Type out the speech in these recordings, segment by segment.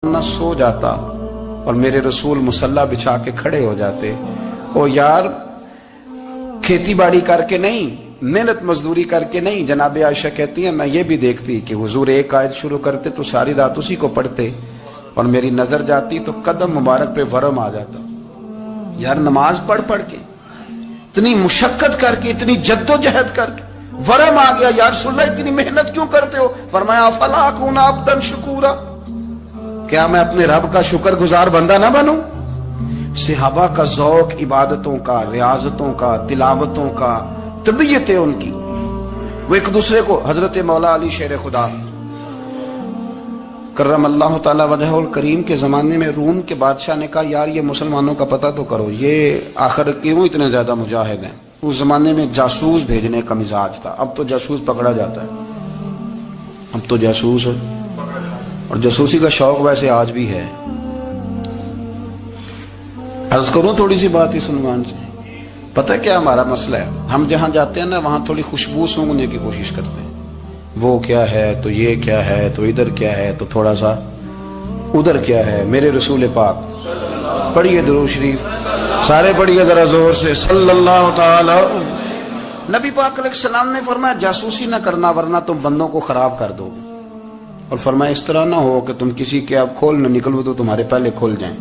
نہ سو جاتا اور میرے رسول مصلی بچھا کے کھڑے ہو جاتے. او یار کھیتی باڑی کر کے نہیں, محنت مزدوری کر کے نہیں. جناب عائشہ کہتی ہیں میں یہ بھی دیکھتی کہ حضور ایک آیت شروع کرتے تو ساری رات اسی کو پڑھتے, اور میری نظر جاتی تو قدم مبارک پہ ورم آ جاتا. یار نماز پڑھ پڑھ کے, اتنی مشقت کر کے, اتنی جد و جہد کر کے ورم آ گیا. یا رسول اللہ اتنی محنت کیوں کرتے ہو؟ فرمایا افلا اکون عبدا شکورا, کیا میں اپنے رب کا شکر گزار بندہ نہ بنوں؟ صحابہ کا ذوق عبادتوں کا, ریاضتوں کا, تلاوتوں کا, طبیعت ہے ان کی. وہ ایک دوسرے کو, حضرت مولا علی شیر خدا کرم اللہ تعالی وجہہ الکریم کے زمانے میں روم کے بادشاہ نے کہا یار یہ مسلمانوں کا پتہ تو کرو, یہ آخر کیوں اتنے زیادہ مجاہد ہیں. اس زمانے میں جاسوس بھیجنے کا مزاج تھا, اب تو جاسوس پکڑا جاتا ہے, اب تو جاسوس ہے, اور جاسوسی کا شوق ویسے آج بھی ہے. عرض کروں تھوڑی سی بات اس عنوان سے. پتہ کیا ہمارا مسئلہ ہے؟ ہم جہاں جاتے ہیں نا وہاں تھوڑی خوشبو سونگنے کی کوشش کرتے ہیں. وہ کیا ہے تو یہ کیا ہے تو ادھر کیا ہے تو تھوڑا سا ادھر کیا ہے. میرے رسول پاک پڑھیے درود شریف, سارے پڑھیے ذرا زور سے, صلی اللہ تعالی. نبی پاک علیہ السلام نے فرمایا جاسوسی نہ کرنا ورنہ تم بندوں کو خراب کر دو, اور فرمایا اس طرح نہ ہو کہ تم کسی کے آپ کھول نہ نکلو تو تمہارے پہلے کھول جائیں.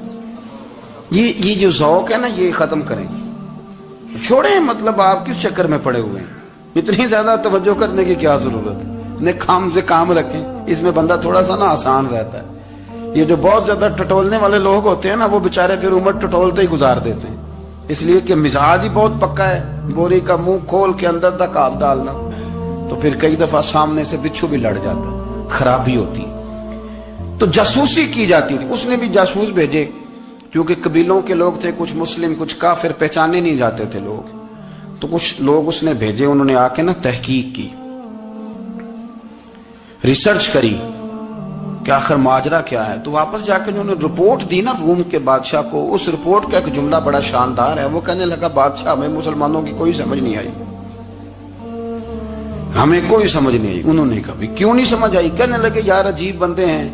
یہ جو ذوق ہے نا یہ ختم کریں, چھوڑیں. مطلب آپ کس چکر میں پڑے ہوئے ہیں؟ اتنی زیادہ توجہ کرنے کی کیا ضرورت ہے؟ کام سے کام رکھیں, اس میں بندہ تھوڑا سا نا آسان رہتا ہے. یہ جو بہت زیادہ ٹٹولنے والے لوگ ہوتے ہیں نا وہ بےچارے پھر عمر ٹٹولتے ہی گزار دیتے ہیں, اس لیے کہ مزاج ہی بہت پکا ہے. بوری کا منہ کھول کے اندر تک ہاتھ ڈالنا, تو پھر کئی دفعہ سامنے سے بچھو بھی لڑ جاتا, خرابی ہوتی. تو جاسوسی کی جاتی تھی. اس نے بھی جاسوس بھیجے کیونکہ قبیلوں کے لوگ تھے, کچھ مسلم کچھ کافر, پہچانے نہیں جاتے تھے لوگ. تو کچھ لوگ اس نے بھیجے, انہوں نے آ کے نا تحقیق کی, ریسرچ کری کہ آخر ماجرا کیا ہے. تو واپس جا کے انہوں نے رپورٹ دی نا روم کے بادشاہ کو. اس رپورٹ کا ایک جملہ بڑا شاندار ہے. وہ کہنے لگا بادشاہ ہمیں مسلمانوں کی کوئی سمجھ نہیں آئی, ہمیں کوئی سمجھ نہیں آئی. انہوں نے کہا کیوں نہیں سمجھ آئی؟ کہنے لگے یار عجیب بندے ہیں,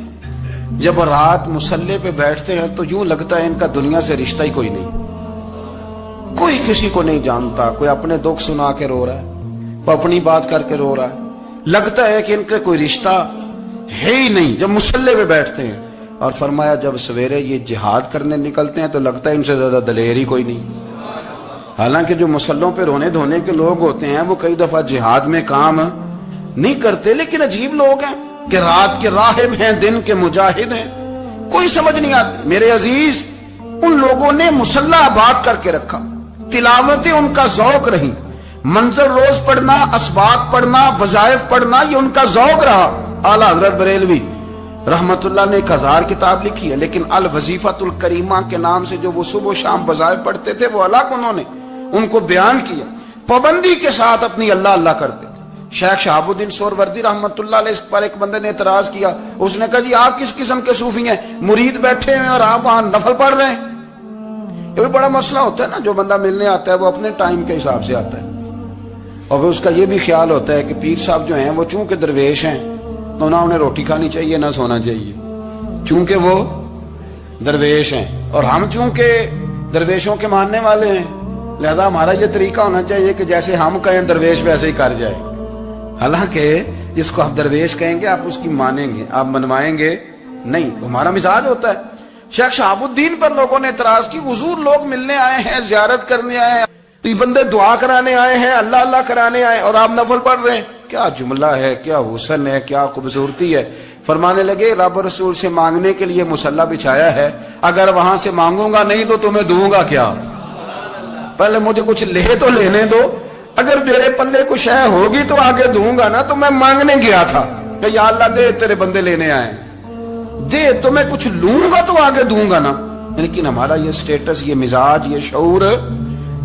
جب رات مصلی پہ بیٹھتے ہیں تو یوں لگتا ہے ان کا دنیا سے رشتہ ہی کوئی نہیں, کوئی کسی کو نہیں جانتا. کوئی اپنے دکھ سنا کے رو رہا ہے, کوئی اپنی بات کر کے رو رہا ہے, لگتا ہے کہ ان کا کوئی رشتہ ہے ہی نہیں جب مصلی پہ بیٹھتے ہیں. اور فرمایا جب سویرے یہ جہاد کرنے نکلتے ہیں تو لگتا ہے ان سے زیادہ دلیر ہی کوئی نہیں. حالانکہ جو مسلوں پہ رونے دھونے کے لوگ ہوتے ہیں وہ کئی دفعہ جہاد میں کام نہیں کرتے, لیکن عجیب لوگ ہیں کہ رات کے راہب ہیں, دن کے مجاہد ہیں, کوئی سمجھ نہیں آتی. میرے عزیز ان لوگوں نے مصلی آباد کر کے رکھا, تلاوتیں ان کا ذوق رہی, منظر روز پڑھنا, اسباق پڑھنا, وظائف پڑھنا, یہ ان کا ذوق رہا. اعلیٰ حضرت بریلوی رحمت اللہ نے 1000 کتاب لکھی ہے, لیکن الوظیفۃ الکریمہ کے نام سے جو وہ صبح و شام وظائف پڑھتے تھے وہ الگ انہوں نے ان کو بیان کیا, پابندی کے ساتھ اپنی اللہ اللہ کرتے. شیخ شہاب الدین سہروردی رحمت اللہ علیہ اس پر ایک بندے نے اعتراض کیا. اس نے کہا جی آپ کس قسم کے صوفی ہیں, مرید بیٹھے ہیں اور آپ وہاں نفل پڑھ رہے ہیں. یہ بھی بڑا مسئلہ ہوتا ہے نا, جو بندہ ملنے آتا ہے وہ اپنے ٹائم کے حساب سے آتا ہے, اور پھر اس کا یہ بھی خیال ہوتا ہے کہ پیر صاحب جو ہیں وہ چونکہ درویش ہیں تو نہ انہیں روٹی کھانی چاہیے نہ سونا چاہیے, چونکہ وہ درویش ہیں, اور ہم چونکہ درویشوں کے ماننے والے ہیں لہذا ہمارا یہ طریقہ ہونا چاہیے کہ جیسے ہم کہیں درویش ویسے ہی کر جائے. حالانکہ جس کو آپ درویش کہیں گے آپ اس کی مانیں گے, آپ منوائیں گے نہیں, ہمارا مزاج ہوتا ہے. شیخ شہاب الدین پر لوگوں نے اعتراض کی, حضور لوگ ملنے آئے ہیں, زیارت کرنے آئے ہیں, یہ بندے دعا کرانے آئے ہیں, اللہ اللہ کرانے آئے, اور آپ نفل پڑھ رہے ہیں. کیا جملہ ہے, کیا حسن ہے, کیا خوبصورتی ہے. فرمانے لگے رب رسول سے مانگنے کے لیے مصلی بچھایا ہے, اگر وہاں سے مانگوں گا نہیں تو تمہیں دوں گا کیا؟ پہلے مجھے کچھ لے تو لینے دو, اگر میرے پلے کچھ ہے ہوگی تو آگے دوں گا نا. تو میں مانگنے گیا تھا کہ یا اللہ دے, تیرے بندے لینے آئے دے, تو میں کچھ لوں گا تو آگے دوں گا نا. لیکن ہمارا یہ سٹیٹس, یہ مزاج, یہ شعور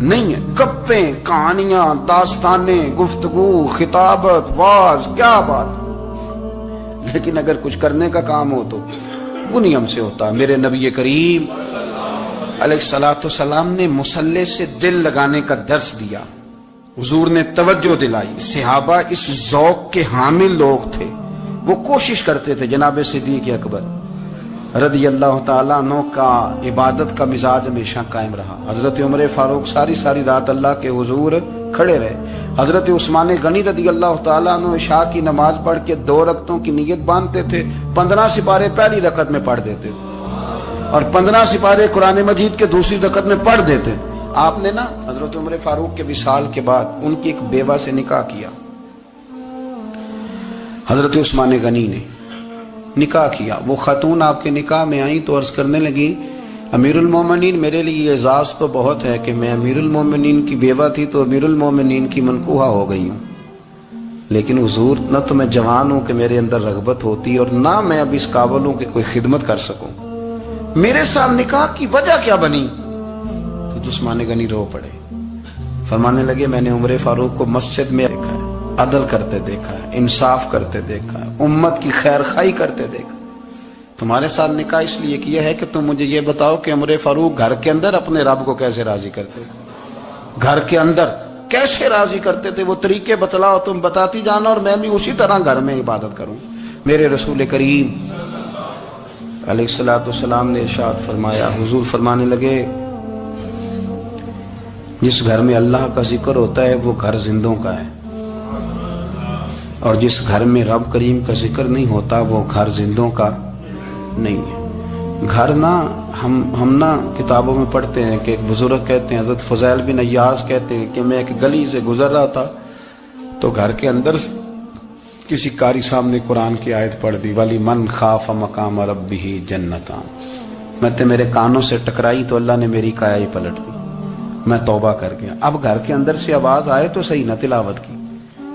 نہیں ہے. گپیں, کہانیاں, داستانیں, گفتگو, خطابت, واز, کیا بات. لیکن اگر کچھ کرنے کا کام ہو تو وہ نہیں ہم سے ہوتا. میرے نبی کریم علیہ الصلوۃ والسلام نے مصلی سے دل لگانے کا درس دیا, حضور نے توجہ دلائی. صحابہ اس ذوق کے حامل لوگ تھے, وہ کوشش کرتے تھے. جناب صدیق اکبر رضی اللہ تعالیٰ عنہ کا عبادت کا مزاج ہمیشہ قائم رہا. حضرت عمر فاروق ساری رات اللہ کے حضور کھڑے رہے. حضرت عثمان غنی رضی اللہ تعالیٰ عنہ عشاء کی نماز پڑھ کے 2 رکعتوں کی نیت باندھتے تھے. 15 سپارے پہلی رکعت میں پڑھ دیتے اور 15 سپارے قرآن مجید کے دوسری رکعت میں پڑھ دیتے. آپ نے نا حضرت عمر فاروق کے وصال کے بعد ان کی ایک بیوہ سے نکاح کیا. حضرت عثمان غنی نے نکاح کیا. وہ خاتون آپ کے نکاح میں آئیں تو عرض کرنے لگی امیر المومنین میرے لیے اعزاز تو بہت ہے کہ میں امیر المومنین کی بیوہ تھی تو امیر المومنین کی منکوحہ ہو گئی ہوں، لیکن حضور نہ تو میں جوان ہوں کہ میرے اندر رغبت ہوتی اور نہ میں اب اس قابل ہوں کہ کوئی خدمت کر سکوں، میرے ساتھ نکاح کی وجہ کیا بنی؟ تو عثمان غنی رو پڑے. فرمانے لگے میں نے عمر فاروق کو مسجد میں دیکھا ہے، عدل کرتے دیکھا ہے، انصاف کرتے دیکھا ہے، امت کی خیر خواہی کرتے دیکھا. تمہارے ساتھ نکاح اس لیے کیا ہے کہ تم مجھے یہ بتاؤ کہ عمر فاروق گھر کے اندر اپنے رب کو کیسے راضی کرتے، گھر کے اندر کیسے راضی کرتے تھے، وہ طریقے بتلاؤ، تم بتاتی جانا اور میں بھی اسی طرح گھر میں عبادت کروں. میرے رسول کریم علیہ الصلوۃ والسلام نے ارشاد فرمایا، حضور فرمانے لگے جس گھر میں اللہ کا ذکر ہوتا ہے وہ گھر زندوں کا ہے، اور جس گھر میں رب کریم کا ذکر نہیں ہوتا وہ گھر زندوں کا نہیں ہے. گھر نا ہم نا کتابوں میں پڑھتے ہیں کہ ایک بزرگ کہتے ہیں، حضرت فضیل بن ایاز کہتے ہیں کہ میں ایک گلی سے گزر رہا تھا تو گھر کے اندر کسی قاری صاحب نے قرآن کی آیت پڑھ دی ولی من خاف مقام ربہ جنتان. میں تے میرے کانوں سے ٹکرائی تو اللہ نے میری کایا ہی پلٹ دی، میں توبہ کر گیا. اب گھر کے اندر سے آواز آئے تو صحیح نہ تلاوت کی،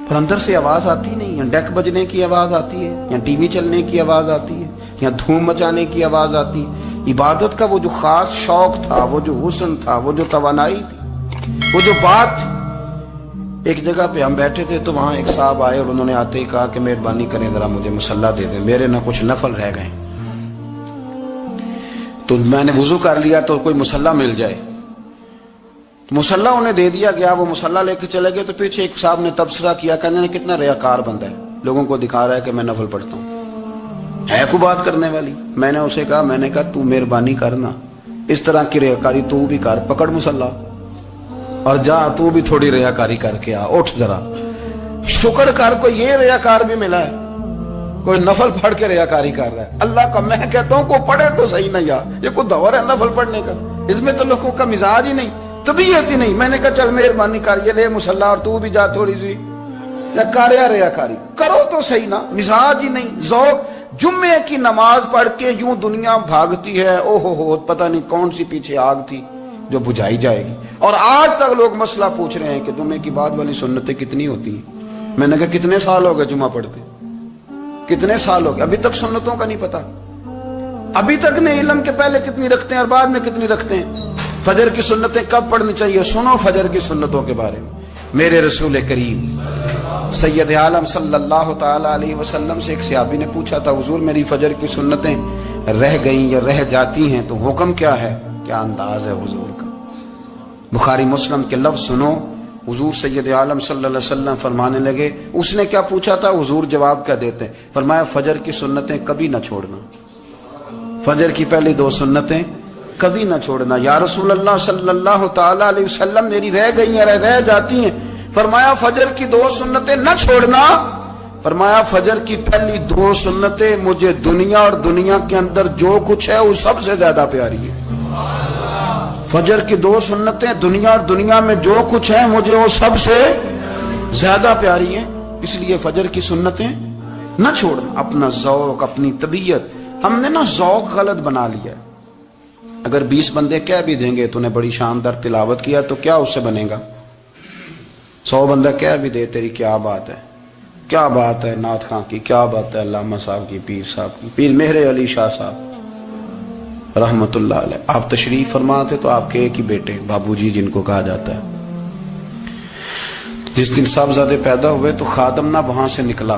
پر اندر سے آواز آتی نہیں ہے، ڈیک بجنے کی آواز آتی ہے یا ٹی وی چلنے کی آواز آتی ہے یا دھوم مچانے کی آواز آتی ہے. عبادت کا وہ جو خاص شوق تھا، وہ جو حسن تھا، وہ جو توانائی تھی، وہ جو بات تھی. ایک جگہ پہ ہم بیٹھے تھے تو وہاں ایک صاحب آئے اور انہوں نے آتے ہی کہا کہ مہربانی کریں ذرا مجھے مصلی دے دیں، میرے نہ کچھ نفل رہ گئے. تو میں نے وضو کر لیا تو کوئی مصلی مل جائے. مصلی انہیں دے دیا گیا، وہ مصلی لے کے چلے گئے تو پیچھے ایک صاحب نے تبصرہ کیا، کہنے کتنا ریاکار بندہ ہے، لوگوں کو دکھا رہا ہے کہ میں نفل پڑھتا ہوں، ہے کو بات کرنے والی. میں نے اسے کہا، میں نے کہا تو مہربانی کرنا اس طرح کی ریاکاری تو بھی کر، پکڑ مصلی اور جا تو بھی تھوڑی ریاکاری کر کے آ، اٹھ ذرا شکر کر، کوئی یہ ریاکار بھی ملا ہے، کوئی نفل پڑھ کے ریاکاری کر رہا ہے. اللہ کا میں کہتا ہوں کو پڑھے تو صحیح نہیں، یار یہ کوئی دور ہے نفل پڑھنے کا، اس میں تو لوگوں کا مزاج ہی نہیں، طبیعت ہی نہیں. میں نے کہا چل مہربانی کر یہ لے مصلی اور تو بھی جا تھوڑی سی یا کاریا ریاکاری کرو تو صحیح نا، مزاج ہی نہیں، ذوق. جمعے کی نماز پڑھ کے یوں دنیا بھاگتی ہے، او ہو پتہ نہیں کون سی پیچھے آگ تھی جو بجھائی جائے گی. اور آج تک لوگ مسئلہ پوچھ رہے ہیں کہ جمعے کی بعد والی سنتیں کتنی ہوتی ہیں. میں نے کہا کتنے سال ہو گئے جمعہ پڑھتے، کتنے سال ہو گئے، ابھی تک سنتوں کا نہیں پتا، ابھی تک نے علم کے پہلے کتنی رکھتے ہیں اور بعد میں کتنی رکھتے ہیں. فجر کی سنتیں کب پڑھنی چاہیے، سنو فجر کی سنتوں کے بارے میں. میرے رسول کریم سید عالم صلی اللہ تعالی علیہ وسلم سے ایک صحابی نے پوچھا تھا، حضور میری فجر کی سنتیں رہ گئیں یا رہ جاتی ہیں تو حکم کیا ہے، کیا انداز ہے حضور کا. بخاری مسلم کے لفظ سنو، حضور سید عالم صلی اللہ علیہ وسلم فرمانے لگے، اس نے کیا پوچھا تھا، حضور جواب کیا دیتے، فرمایا فجر کی سنتیں کبھی نہ چھوڑنا، فجر کی پہلی 2 سنتیں کبھی نہ چھوڑنا. یا رسول اللہ صلی اللہ تعالی علیہ وسلم میری رہ گئی ہیں، رہ جاتی ہیں. فرمایا فجر کی 2 سنتیں نہ چھوڑنا، فرمایا فجر کی پہلی 2 سنتیں مجھے دنیا اور دنیا کے اندر جو کچھ ہے وہ سب سے زیادہ پیاری ہے. فجر کی 2 سنتیں دنیا اور دنیا میں جو کچھ ہے مجھے وہ سب سے زیادہ پیاری ہیں، اس لیے فجر کی سنتیں نہ چھوڑنا. اپنا ذوق، اپنی طبیعت، ہم نے نا ذوق غلط بنا لیا ہے. اگر 20 بندے کہہ بھی دیں گے تو نے بڑی شاندار تلاوت کیا تو کیا اس سے بنے گا، 100 بندہ کہہ بھی دے تیری کیا بات ہے، کیا بات ہے نعت خاں کی، کیا بات ہے علامہ صاحب کی، پیر صاحب کی، پیر مہر علی شاہ صاحب رحمت اللہ علیہ. آپ تشریف فرما تھے تو آپ کے ایک ہی بیٹے بابو جی جن کو کہا جاتا ہے، جس دن صاحبزادے پیدا ہوئے تو خادم نہ وہاں سے نکلا.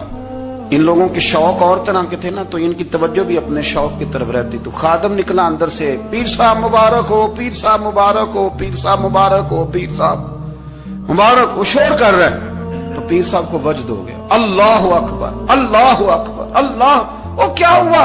ان لوگوں کے شوق اور طرح کے تھے نا تو ان کی توجہ بھی اپنے شوق کی طرف رہتی. تو خادم نکلا اندر سے، پیر صاحب مبارک ہو، پیر صاحب مبارک ہو، پیر صاحب مبارک ہو، پیر صاحب مبارک. وہ شور کر رہا ہے تو پیر صاحب کو وجد ہو گیا، اللہ اکبر اللہ اکبر اللہ. وہ کیا ہوا،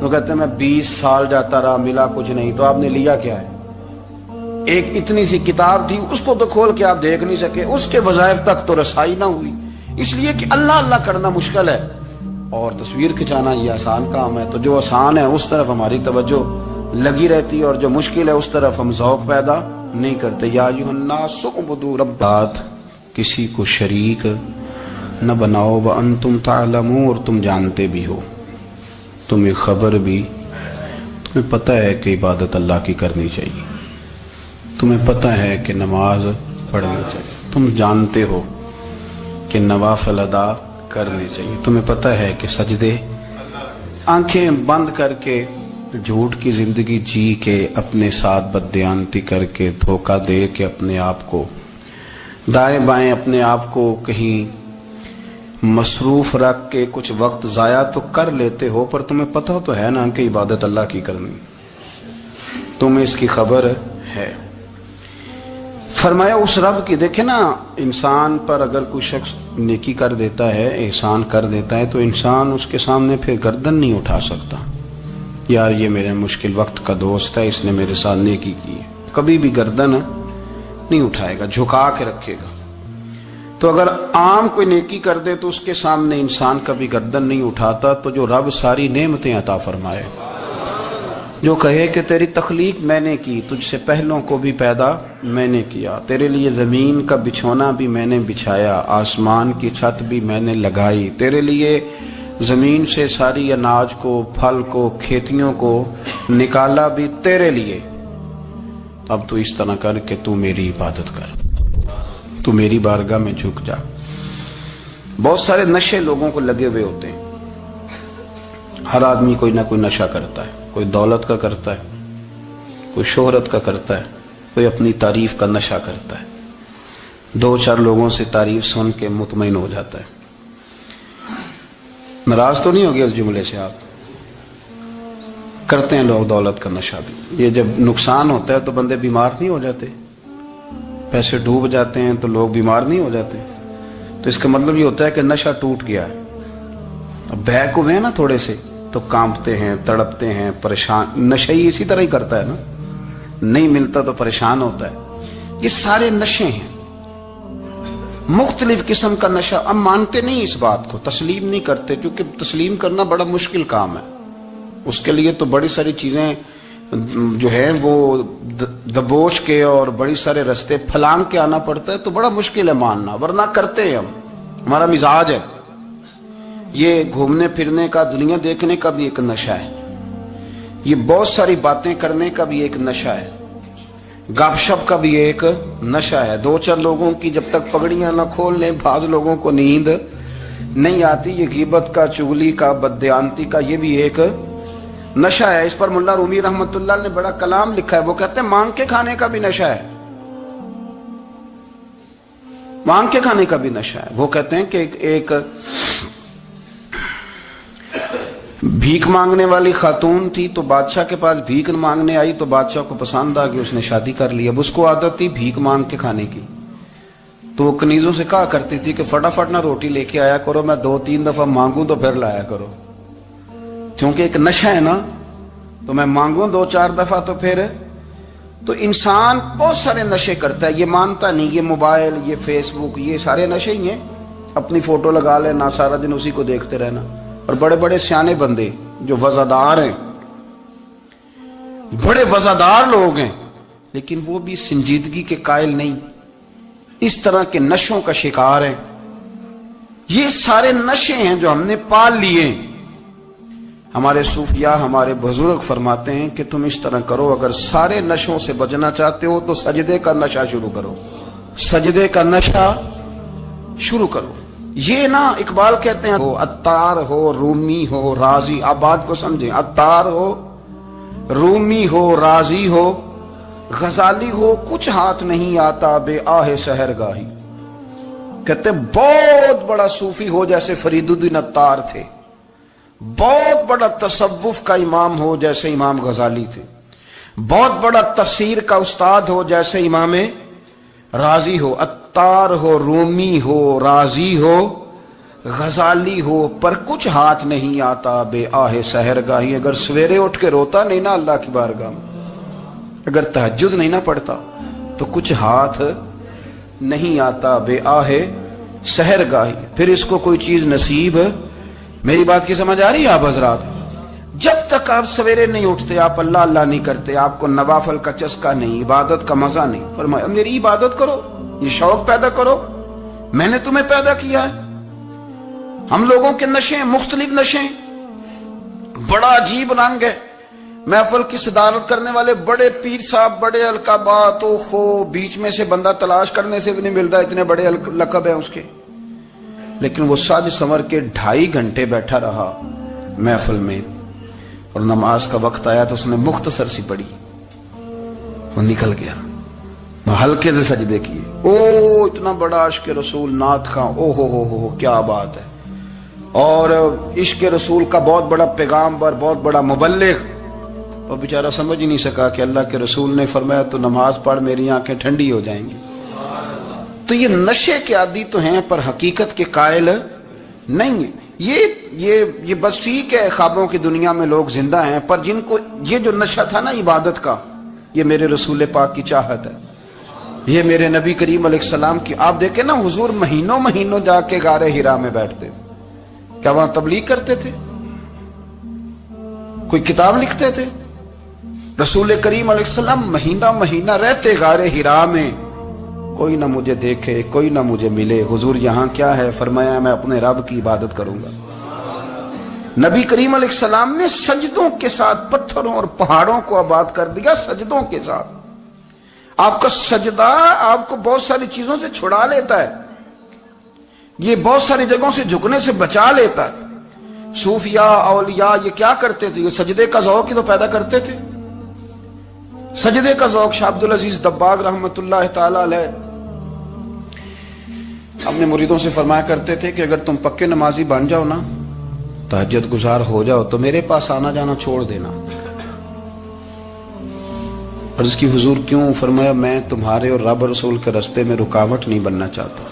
وہ کہتے ہیں میں 20 سال جاتا رہا ملا کچھ نہیں. تو آپ نے لیا کیا ہے؟ ایک اتنی سی کتاب تھی, اس کو تو کھول کے آپ دیکھ نہیں سکے, اس کے وظائف تک تو رسائی نہ ہوئی, اس لیے کہ اللہ اللہ کرنا مشکل ہے اور تصویر کھچانا یہ آسان کام ہے. تو جو آسان ہے اس طرف ہماری توجہ لگی رہتی ہے اور جو مشکل ہے اس طرف ہم ذوق پیدا نہیں کرتے. یا ایھا الناس اعبدوا ربکم, کسی کو شریک نہ بناؤ, وانتم تعلمون, اور تم جانتے بھی ہو, تمہیں خبر بھی, تمہیں پتہ ہے کہ عبادت اللہ کی کرنی چاہیے, تمہیں پتہ ہے کہ نماز پڑھنی چاہیے, تم جانتے ہو کہ نوافل ادا کرنے چاہیے, تمہیں پتہ ہے کہ سجدے آنکھیں بند کر کے جھوٹ کی زندگی جی کے اپنے ساتھ بددیانتی کر کے دھوکہ دے کے اپنے آپ کو دائیں بائیں اپنے آپ کو کہیں مصروف رکھ کے کچھ وقت ضائع تو کر لیتے ہو, پر تمہیں پتہ تو ہے نا کہ عبادت اللہ کی کرنی, تمہیں اس کی خبر ہے. فرمایا اس رب کی, دیکھیں نا انسان پر اگر کوئی شخص نیکی کر دیتا ہے, احسان کر دیتا ہے, تو انسان اس کے سامنے پھر گردن نہیں اٹھا سکتا, یار یہ میرے مشکل وقت کا دوست ہے, اس نے میرے ساتھ نیکی کی ہے, کبھی بھی گردن نہیں اٹھائے گا, جھکا کے رکھے گا. تو اگر عام کوئی نیکی کر دے تو اس کے سامنے انسان کبھی گردن نہیں اٹھاتا, تو جو رب ساری نعمتیں عطا فرمائے, جو کہے کہ تیری تخلیق میں نے کی, تجھ سے پہلوں کو بھی پیدا میں نے کیا, تیرے لیے زمین کا بچھونا بھی میں نے بچھایا, آسمان کی چھت بھی میں نے لگائی, تیرے لیے زمین سے ساری اناج کو, پھل کو, کھیتیوں کو نکالا بھی تیرے لیے, اب تو اس طرح کر کہ تو میری عبادت کر, تو میری بارگاہ میں جھک جا. بہت سارے نشے لوگوں کو لگے ہوئے ہوتے ہیں, ہر آدمی کوئی نہ کوئی نشہ کرتا ہے, کوئی دولت کا کرتا ہے, کوئی شہرت کا کرتا ہے, کوئی اپنی تعریف کا نشہ کرتا ہے, 2-4 لوگوں سے تعریف سن کے مطمئن ہو جاتا ہے. ناراض تو نہیں ہو گیا اس جملے سے آپ؟ کرتے ہیں لوگ دولت کا نشہ بھی. یہ جب نقصان ہوتا ہے تو بندے بیمار نہیں ہو جاتے, پیسے ڈوب جاتے ہیں تو لوگ بیمار نہیں ہو جاتے, تو اس کا مطلب یہ ہوتا ہے کہ نشہ ٹوٹ گیا ہے. اب بہک ہوئے ہیں نا تھوڑے سے تو کانپتے ہیں, تڑپتے ہیں, پریشان. نشہ ہی اسی طرح ہی کرتا ہے نا, نہیں ملتا تو پریشان ہوتا ہے. یہ سارے نشے ہیں, مختلف قسم کا نشہ. ہم مانتے نہیں اس بات کو, تسلیم نہیں کرتے, کیونکہ تسلیم کرنا بڑا مشکل کام ہے. اس کے لیے تو بڑی ساری چیزیں جو ہیں وہ دبوچ کے اور بڑی سارے رستے پھلانگ کے آنا پڑتا ہے, تو بڑا مشکل ہے ماننا, ورنہ کرتے ہیں ہم, ہمارا مزاج ہے. یہ گھومنے پھرنے کا, دنیا دیکھنے کا بھی ایک نشہ ہے, یہ بہت ساری باتیں کرنے کا بھی ایک نشہ ہے, گپ شپ کا بھی ایک نشہ ہے. 2-4 لوگوں کی جب تک پگڑیاں نہ کھول لیں, بعض لوگوں کو نیند نہیں آتی. یہ غیبت کا, چغلی کا, بددیانتی کا, یہ بھی ایک نشہ ہے. اس پر ملا رومی رحمت اللہ نے بڑا کلام لکھا ہے. وہ کہتے ہیں مانگ کے کھانے کا بھی نشہ ہے, مانگ کے کھانے کا بھی نشہ ہے. وہ کہتے ہیں کہ ایک بھیک مانگنے والی خاتون تھی, تو بادشاہ کے پاس بھیک مانگنے آئی, تو بادشاہ کو پسند آ گئی, اس نے شادی کر لی. اب اس کو عادت تھی بھیک مانگ کے کھانے کی, تو وہ کنیزوں سے کہا کرتی تھی کہ فٹافٹ نہ روٹی لے کے آیا کرو, میں 2-3 دفعہ مانگوں تو پھر لایا کرو, کیونکہ ایک نشہ ہے نا, تو میں مانگوں 2-4 دفعہ تو پھر. تو انسان بہت سارے نشے کرتا ہے, یہ مانتا نہیں. یہ موبائل, یہ فیس بک, یہ سارے نشے ہی ہیں. اپنی فوٹو لگا لینا, سارا دن اسی کو دیکھتے رہنا. اور بڑے بڑے سیانے بندے جو وزادار ہیں, بڑے وزادار لوگ ہیں, لیکن وہ بھی سنجیدگی کے قائل نہیں, اس طرح کے نشوں کا شکار ہیں. یہ سارے نشے ہیں جو ہم نے پال لیے. ہمارے صوفیاء, ہمارے بزرگ فرماتے ہیں کہ تم اس طرح کرو, اگر سارے نشوں سے بچنا چاہتے ہو تو سجدے کا نشہ شروع کرو, سجدے کا نشہ شروع کرو. یہ نا اقبال کہتے ہیں, عطار ہو, رومی ہو, رازی, آپ بات کو سمجھیں, عطار ہو, رومی ہو, رازی ہو, غزالی ہو, کچھ ہاتھ نہیں آتا بے آہ سحر گاہی. کہتے بہت بڑا صوفی ہو جیسے فرید الدین عطار تھے, بہت بڑا تصوف کا امام ہو جیسے امام غزالی تھے, بہت بڑا تفسیر کا استاد ہو جیسے امام رازی ہو. عطار ہو, رومی ہو, رازی ہو, غزالی ہو پر کچھ ہاتھ نہیں آتا بے آہ سحر گاہی. اگر سویرے اٹھ کے روتا نہیں نا اللہ کی بارگاہ میں, اگر تہجد نہیں نہ پڑھتا تو کچھ ہاتھ نہیں آتا بے آہ سحر گاہی. پھر اس کو کوئی چیز نصیب. میری بات کی سمجھ آ رہی ہے آپ حضرات؟ جب تک آپ سویرے نہیں اٹھتے, آپ اللہ اللہ نہیں کرتے, آپ کو نوافل کا چسکا نہیں, عبادت کا مزہ نہیں, فرمایا میری عبادت کرو, یہ شوق پیدا کرو, میں نے تمہیں پیدا کیا ہے. ہم لوگوں کے نشے مختلف نشے, بڑا عجیب رنگ ہے. محفل کی صدارت کرنے والے بڑے پیر صاحب, بڑے القابات, بیچ میں سے بندہ تلاش کرنے سے بھی نہیں مل رہا, اتنے بڑے لقب ہیں اس کے. لیکن وہ سج سنور کے 2.5 گھنٹے بیٹھا رہا محفل میں, اور نماز کا وقت آیا تو اس نے مختصر سی پڑھی, وہ نکل گیا, ہلکے سے سجدے کیے. اتنا بڑا عشق رسول نعت خواں, ہو کیا بات ہے. اور عشق رسول کا بہت بڑا پیغامبر, بہت بڑا مبلغ, اور بیچارہ سمجھ ہی نہیں سکا کہ اللہ کے رسول نے فرمایا تو نماز پڑھ میری آنکھیں ٹھنڈی ہو جائیں گی. تو یہ نشے کے عادی تو ہیں پر حقیقت کے قائل نہیں ہیں. یہ بس ٹھیک ہے, خوابوں کی دنیا میں لوگ زندہ ہیں, پر جن کو یہ جو نشہ تھا نا عبادت کا, یہ میرے رسول پاک کی چاہت ہے, یہ میرے نبی کریم علیہ السلام کی. آپ دیکھیں نا حضور مہینوں جا کے غار حرا میں بیٹھتے, کیا وہاں تبلیغ کرتے تھے, کوئی کتاب لکھتے تھے؟ رسول کریم علیہ السلام مہینہ رہتے غار حرا میں, کوئی نہ مجھے دیکھے, کوئی نہ مجھے ملے. حضور یہاں کیا ہے؟ فرمایا میں اپنے رب کی عبادت کروں گا. نبی کریم علیہ السلام نے سجدوں کے ساتھ پتھروں اور پہاڑوں کو آباد کر دیا, سجدوں کے ساتھ. آپ کا سجدہ آپ کو بہت ساری چیزوں سے چھڑا لیتا ہے, یہ بہت ساری جگہوں سے جھکنے سے بچا لیتا ہے. صوفیاء اولیاء یہ کیا کرتے تھے؟ یہ سجدے کا ذوق ہی تو پیدا کرتے تھے. سجدے کا ذوق. شاہ عبدالعزیز دباغ رحمت اللہ تعالی علیہ اپنے مریدوں سے فرمایا کرتے تھے کہ اگر تم پکے نمازی بن جاؤ نا, تہجد گزار ہو جاؤ, تو میرے پاس آنا جانا چھوڑ دینا. عرض کی حضور کیوں؟ فرمایا میں تمہارے اور رب رسول کے رستے میں رکاوٹ نہیں بننا چاہتا,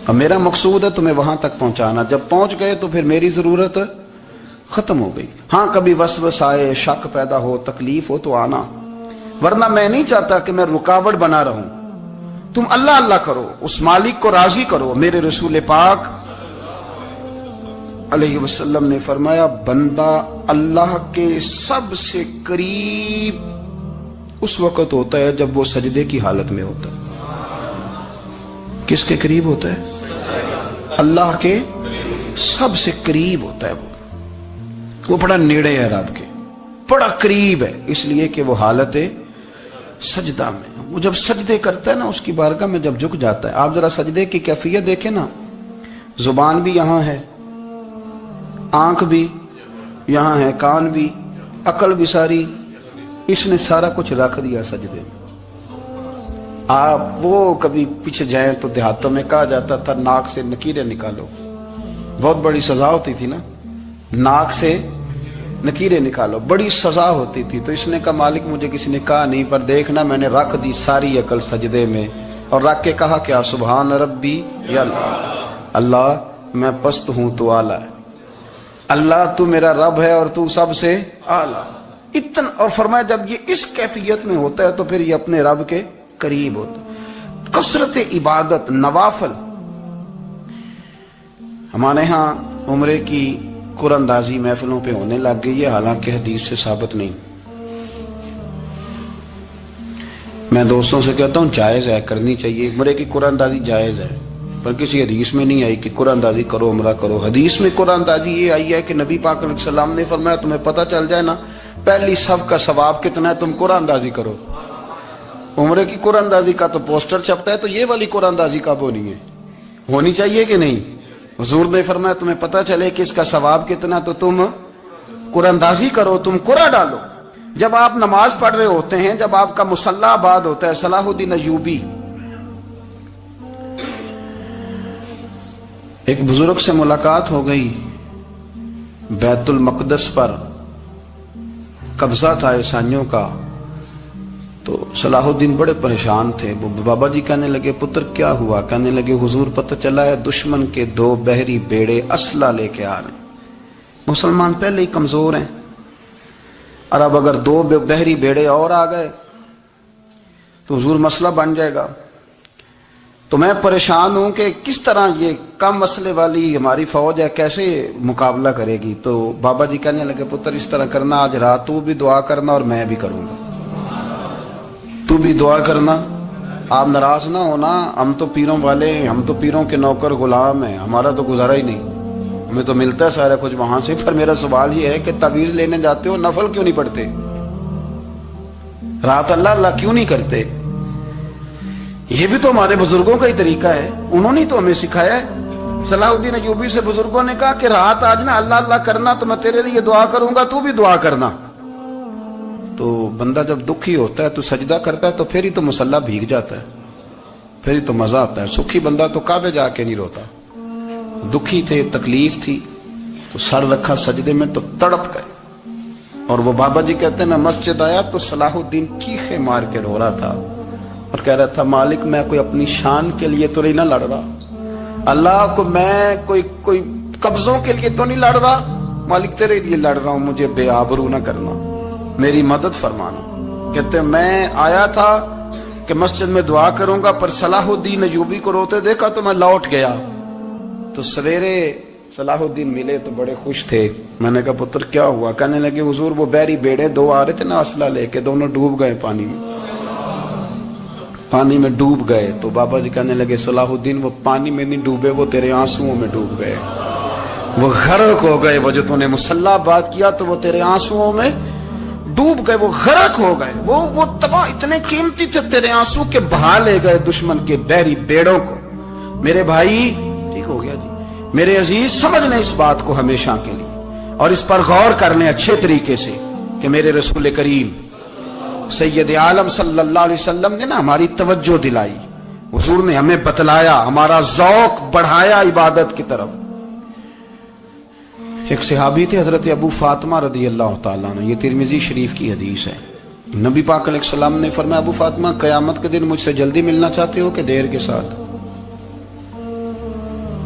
اب میرا مقصود ہے تمہیں وہاں تک پہنچانا. جب پہنچ گئے تو پھر میری ضرورت ختم ہو گئی. ہاں کبھی وسوسہ آئے, شک پیدا ہو, تکلیف ہو تو آنا, ورنہ میں نہیں چاہتا کہ میں رکاوٹ بنا رہوں. تم اللہ اللہ کرو, اس مالک کو راضی کرو. میرے رسول پاک علیہ وسلم نے فرمایا بندہ اللہ کے سب سے قریب اس وقت ہوتا ہے جب وہ سجدے کی حالت میں ہوتا ہے. کس کے قریب ہوتا ہے؟ اللہ کے سب سے قریب ہوتا ہے. وہ بڑا نیڑے ہے رب کے, بڑا قریب ہے, اس لیے کہ وہ حالت سجدہ میں. وہ جب سجدے کرتا ہے نا اس کی بارگاہ میں, جب جھک جاتا ہے. آپ ذرا سجدے کی کیفیت دیکھیں نا, زبان بھی یہاں ہے, آنکھ بھی یہاں ہے, کان بھی, عقل بھی ساری, اس نے سارا کچھ رکھ دیا سجدے میں. آپ وہ کبھی پیچھے جائیں تو دیہاتوں میں کہا جاتا تھا ناک سے نکیریں نکالو, بہت بڑی سزا ہوتی تھی نا, ناک سے نکیریں نکالو, بڑی سزا ہوتی تھی. تو اس نے کہا مالک مجھے کسی نے کہا نہیں, پر دیکھنا میں نے رکھ دی ساری عقل سجدے میں, اور رکھ کے کہا کیا سبحان ربی یا اللہ, اللہ میں پست ہوں تو اعلیٰ ہے, اللہ تو میرا رب ہے اور تو سب سے اعلیٰ. اتنا. اور فرمایا جب یہ اس کیفیت میں ہوتا ہے تو پھر یہ اپنے رب کے قریب ہوتا ہے. کثرت عبادت, نوافل. ہمارے ہاں عمرے کی قرآن اندازی محفلوں پہ ہونے لگ گئی ہے, حالانکہ حدیث سے ثابت نہیں. میں دوستوں سے کہتا ہوں جائز ہے, کرنی چاہیے, عمرے کی قرآن اندازی جائز ہے, پر کسی حدیث میں نہیں آئی کہ قرآن اندازی کرو عمرہ کرو. حدیث میں قرآن اندازی یہ آئی ہے کہ نبی پاک علیہ السلام نے فرمایا تمہیں پتہ چل جائے نا پہلی صف کا ثواب کتنا ہے, تم قرآن اندازی کرو. عمرے کی قرآن اندازی کا تو پوسٹر چھپتا ہے, تو یہ والی قرآن اندازی کب ہونی ہے؟ ہونی چاہیے کہ نہیں؟ حضور نے فرمایا تمہیں پتہ چلے کہ اس کا ثواب کتنا, تو تم قرآن اندازی کرو, تم قرآن ڈالو. جب آپ نماز پڑھ رہے ہوتے ہیں, جب آپ کا مصلی آباد ہوتا ہے, صلاح الدین ایوبی ایک بزرگ سے ملاقات ہو گئی, بیت المقدس پر قبضہ تھا عیسائیوں کا, تو صلاح الدین بڑے پریشان تھے. وہ بابا جی کہنے لگے پتر کیا ہوا؟ کہنے لگے حضور پتہ چلا ہے دشمن کے 2 بحری بیڑے اسلحہ لے کے آ رہے ہیں. مسلمان پہلے ہی کمزور ہیں اور اب اگر 2 بحری بیڑے اور آ گئے تو حضور مسئلہ بن جائے گا. تو میں پریشان ہوں کہ کس طرح یہ کم مسئلے والی ہماری فوج ہے کیسے مقابلہ کرے گی. تو بابا جی کہنے لگے پتر اس طرح کرنا آج رات تو بھی دعا کرنا اور میں بھی کروں گا. تو بھی دعا کرنا. آپ ناراض نہ ہونا, ہم تو پیروں والے ہیں, ہم تو پیروں کے نوکر غلام ہیں, ہمارا تو گزارا ہی نہیں, ہمیں تو ملتا ہے سارا کچھ وہاں سے. پر میرا سوال یہ ہے کہ تعویذ لینے جاتے ہو نفل کیوں نہیں پڑھتے؟ رات اللہ اللہ کیوں نہیں کرتے؟ یہ بھی تو ہمارے بزرگوں کا ہی طریقہ ہے, انہوں نے تو ہمیں سکھایا ہے. صلاح الدین ایوبی سے بزرگوں نے کہا کہ رات آج نا اللہ اللہ کرنا تو میں تیرے لیے دعا کروں گا, تو بھی دعا کرنا. تو بندہ جب دکھی ہوتا ہے تو سجدہ کرتا ہے تو پھر ہی تو مصلی بھیگ جاتا ہے, پھر ہی تو مزہ آتا ہے. سکھی بندہ تو کعبے جا کے نہیں روتا. دکھی تھے, تکلیف تھی, تو سر رکھا سجدے میں تو تڑپ گئے. اور وہ بابا جی کہتے ہیں میں مسجد آیا تو صلاح الدین چیخے مار کے رو رہا تھا اور کہہ رہا تھا مالک میں کوئی اپنی شان کے لیے تو نہیں نہ لڑ رہا, اللہ کو میں کوئی قبضوں کے لیے تو نہیں لڑ رہا, مالک تیرے لیے لڑ رہا ہوں, مجھے بے آبرو نہ کرنا, میری مدد فرمانا. کہتے ہیں میں آیا تھا کہ مسجد میں دعا کروں گا, پر صلاح الدین ایوبی کو روتے دیکھا تو میں لوٹ گیا. تو سویرے صلاح الدین ملے تو بڑے خوش تھے. میں نے کہا پتر کیا ہوا؟ کہنے لگے حضور وہ بحری بیڑے 2 آ رہے تھے نا اسلحہ لے کے, دونوں ڈوب گئے پانی میں ڈوب گئے. تو بابا جی کہنے لگے صلاح الدین وہ پانی میں نہیں ڈوبے, وہ تیرے آنسوؤں میں ڈوب گئے, وہ غرق ہو گئے. وہ جو تو نے مصلی بات کیا تو وہ تیرے آنسوؤں میں ڈوب گئے, وہ غرق ہو گئے, وہ تباہ اتنے قیمتی تھے تیرے آنسو کے بہا لے گئے دشمن کے بحری بیڑوں کو. میرے بھائی ٹھیک ہو گیا جی, میرے عزیز سمجھ لیں اس بات کو ہمیشہ کے لیے اور اس پر غور کر لیں اچھے طریقے سے کہ میرے رسول کریم سید عالم صلی اللہ علیہ وسلم نے نا ہماری توجہ دلائی, حضور نے ہمیں بتلایا, ہمارا ذوق بڑھایا عبادت کی طرف. ایک صحابی تھے حضرت ابو فاطمہ رضی اللہ تعالیٰ عنہ, یہ ترمذی شریف کی حدیث ہے. نبی پاک علیہ السلام نے فرمایا ابو فاطمہ قیامت کے دن مجھ سے جلدی ملنا چاہتے ہو کہ دیر کے ساتھ؟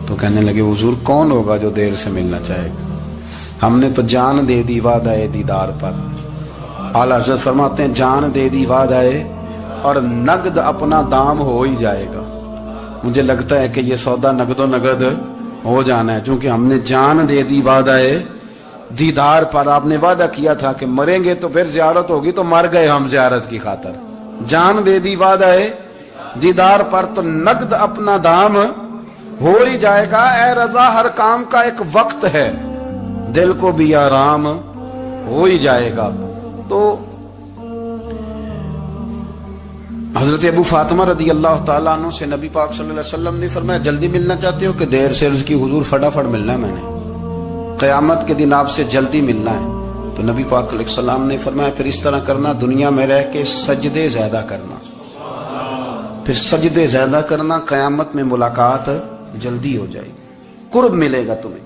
تو کہنے لگے حضور کون ہوگا جو دیر سے ملنا چاہے گا, ہم نے تو جان دے دی وعدہ دیدار پر. اعلیٰ حضرت فرماتے ہیں جان دے دی وعدہ اور نقد اپنا دام ہو ہی جائے گا. مجھے لگتا ہے کہ یہ سودا نقد و نقد ہو جانا ہے, چونکہ ہم نے جان دے دی وعدہ دیدار پر. آپ نے وعدہ کیا تھا کہ مریں گے تو پھر زیارت ہوگی, تو مر گئے ہم زیارت کی خاطر. جان دے دی وعدہ دیدار پر تو نقد اپنا دام ہو ہی جائے گا. اے رضا ہر کام کا ایک وقت ہے, دل کو بھی آرام ہو ہی جائے گا. تو حضرت ابو فاطمہ رضی اللہ تعالیٰ عنہ سے نبی پاک صلی اللہ علیہ وسلم نے فرمایا جلدی ملنا چاہتے ہو کہ دیر سے؟ عرض کی حضور فٹافٹ ملنا ہے, میں نے قیامت کے دن آپ سے جلدی ملنا ہے. تو نبی پاک علیہ السلام نے فرمایا پھر اس طرح کرنا, دنیا میں رہ کے سجدے زیادہ کرنا, پھر سجدے زیادہ کرنا, قیامت میں ملاقات جلدی ہو جائے گی, قرب ملے گا تمہیں.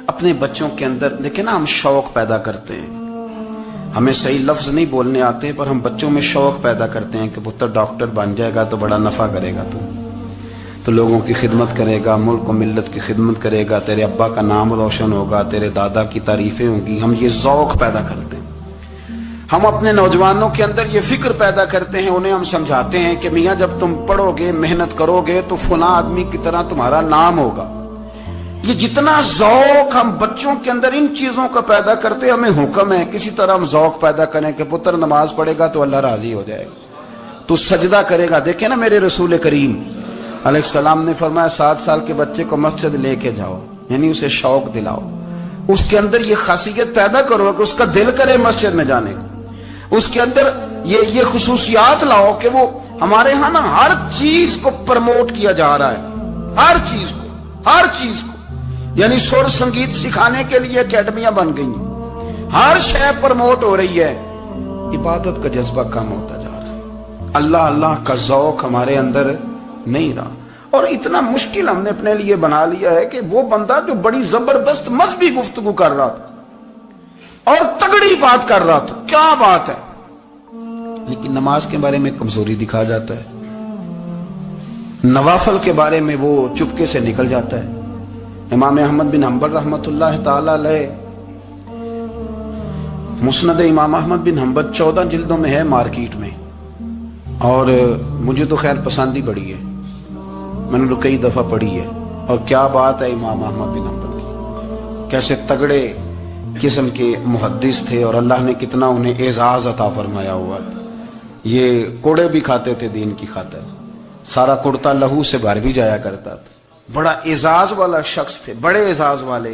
اپنے بچوں کے اندر دیکھیں نا ہم شوق پیدا کرتے ہیں, ہمیں صحیح لفظ نہیں بولنے آتے پر ہم بچوں میں شوق پیدا کرتے ہیں کہ پتر ڈاکٹر بن جائے گا تو بڑا نفع کرے گا, تو لوگوں کی خدمت کرے گا, ملک و ملت کی خدمت کرے گا, تیرے ابا کا نام روشن ہوگا, تیرے دادا کی تعریفیں ہوں گی. ہم یہ ذوق پیدا کرتے ہیں. ہم اپنے نوجوانوں کے اندر یہ فکر پیدا کرتے ہیں, انہیں ہم سمجھاتے ہیں کہ میاں جب تم پڑھو گے محنت کرو گے تو فلاں آدمی کی طرح تمہارا نام ہوگا. یہ جتنا ذوق ہم بچوں کے اندر ان چیزوں کا پیدا کرتے, ہمیں حکم ہے کسی طرح ہم ذوق پیدا کریں کہ پتر نماز پڑھے گا تو اللہ راضی ہو جائے گا, تو سجدہ کرے گا. دیکھیں نا میرے رسول کریم علیہ السلام نے فرمایا 7 سال کے بچے کو مسجد لے کے جاؤ, یعنی اسے شوق دلاؤ, اس کے اندر یہ خاصیت پیدا کرو کہ اس کا دل کرے مسجد میں جانے کا, اس کے اندر یہ خصوصیات لاؤ کہ وہ ہمارے ہاں نا ہر چیز کو پرموٹ کیا جا رہا ہے, ہر چیز کو یعنی سر سنگیت سکھانے کے لیے اکیڈمیاں بن گئی ہیں, ہر شے پرموٹ ہو رہی ہے. عبادت کا جذبہ کم ہوتا جا رہا ہے, اللہ اللہ کا ذوق ہمارے اندر نہیں رہا. اور اتنا مشکل ہم نے اپنے لیے بنا لیا ہے کہ وہ بندہ جو بڑی زبردست مذہبی گفتگو کر رہا تھا اور تگڑی بات کر رہا تھا, کیا بات ہے, لیکن نماز کے بارے میں کمزوری دکھا جاتا ہے، نوافل کے بارے میں وہ چپکے سے نکل جاتا ہے۔ امام احمد بن حنبل رحمۃ اللہ تعالی علیہ، مسند امام احمد بن حنبل 14 جلدوں میں ہے مارکیٹ میں، اور مجھے تو خیر پسند ہی بڑی ہے، میں نے تو کئی دفعہ پڑھی ہے۔ اور کیا بات ہے امام احمد بن حنبل کی، کیسے تگڑے قسم کے محدث تھے، اور اللہ نے کتنا انہیں اعزاز عطا فرمایا ہوا تھا۔ یہ کوڑے بھی کھاتے تھے دین کی خاطر، سارا کرتا لہو سے بھر بھی جایا کرتا تھا، بڑا اعزاز والا شخص تھے، بڑے اعزاز والے۔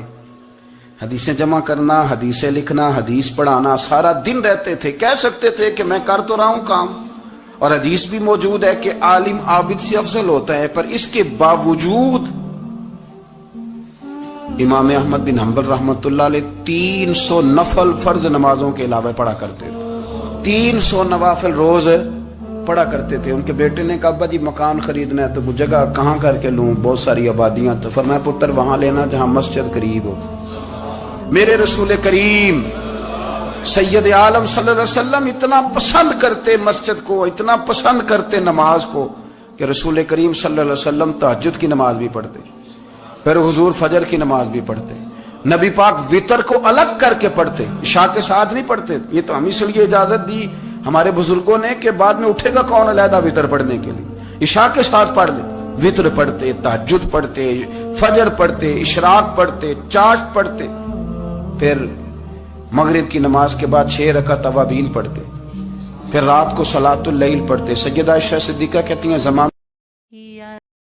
حدیثیں جمع کرنا، حدیثیں لکھنا، حدیث پڑھانا، سارا دن رہتے تھے۔ کہہ سکتے تھے کہ میں کر تو رہا ہوں کام، اور حدیث بھی موجود ہے کہ عالم عابد سے افضل ہوتا ہے، پر اس کے باوجود امام احمد بن حنبل رحمۃ اللہ علیہ 300 نفل فرض نمازوں کے علاوہ پڑھا کرتے تھے، 300 نوافل روز پڑھا کرتے تھے۔ ان کے بیٹے نے کہا ابا جی مکان خریدنا ہے تو وہ جگہ کہاں کر کے لوں، بہت ساری آبادیاں، تو فرمایا پتر وہاں لینا جہاں مسجد قریب ہو۔ میرے رسول کریم سید عالم صلی اللہ علیہ وسلم اتنا پسند کرتے مسجد کو، اتنا پسند کرتے نماز کو، کہ رسول کریم صلی اللہ علیہ وسلم تہجد کی نماز بھی پڑھتے، پھر حضور فجر کی نماز بھی پڑھتے، نبی پاک وتر کو الگ کر کے پڑھتے، عشاء کے ساتھ نہیں پڑھتے۔ یہ تو ہم اس لیے اجازت دی ہمارے بزرگوں نے کہ بعد میں اٹھے گا کون علیحدہ وتر پڑھنے کے لیے، عشاء کے ساتھ پڑھ لے۔ وتر پڑھتے، تہجد پڑھتے، فجر پڑھتے، اشراق پڑھتے، چاشت پڑھتے، پھر مغرب کی نماز کے بعد 6 رکعت اوابین پڑھتے، پھر رات کو صلاۃ اللیل پڑھتے۔ سیدہ عائشہ صدیقہ کہتی ہیں زمان